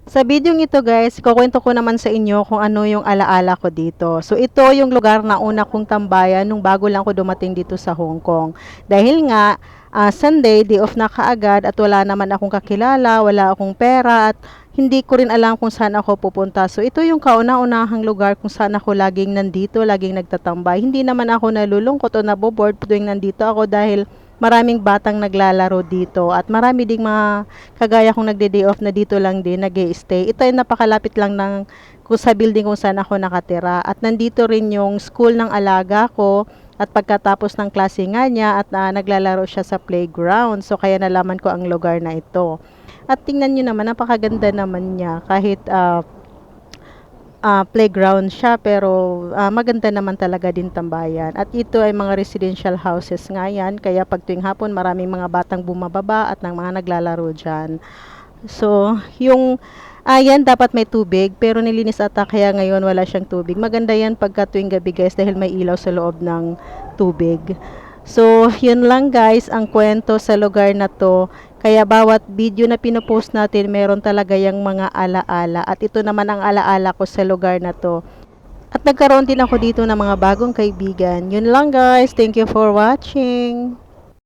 Sa video ito guys, kukwento ko naman sa inyo kung ano yung alaala ko dito. So ito yung lugar na una kong tambayan nung bago lang ako dumating dito sa Hong Kong. Dahil nga, Sunday, day off na kaagad at wala naman akong kakilala, wala akong pera at hindi ko rin alam kung saan ako pupunta. So ito yung kauna-unahang lugar kung saan ako laging nandito, laging nagtatambay. Hindi naman ako nalulungkot o naboboard tuwing nandito ako dahil maraming batang naglalaro dito at marami ding mga kagaya kong nagde-day off na dito lang din nag-stay. Ito ay napakalapit lang ng sa building kung saan ako nakatira at nandito rin yung school ng alaga ko at pagkatapos ng klase nga niya at naglalaro siya sa playground. So kaya nalaman ko ang lugar na ito. At tingnan niyo naman, napakaganda naman niya kahit playground siya pero maganda naman talaga din tambayan. At ito ay mga residential houses nga yan kaya pag tuwing hapon maraming mga batang bumababa at ng mga naglalaro dyan. So, yung yan dapat may tubig pero nilinis ata kaya ngayon wala siyang tubig. Maganda yan pagka tuwing gabi guys dahil may ilaw sa loob ng tubig. So, yun lang guys ang kwento sa lugar na to. Kaya bawat video na pinopost natin, meron talaga yung mga alaala. At ito naman ang alaala ko sa lugar na to. At nagkaroon din ako dito ng mga bagong kaibigan. Yun lang guys. Thank you for watching.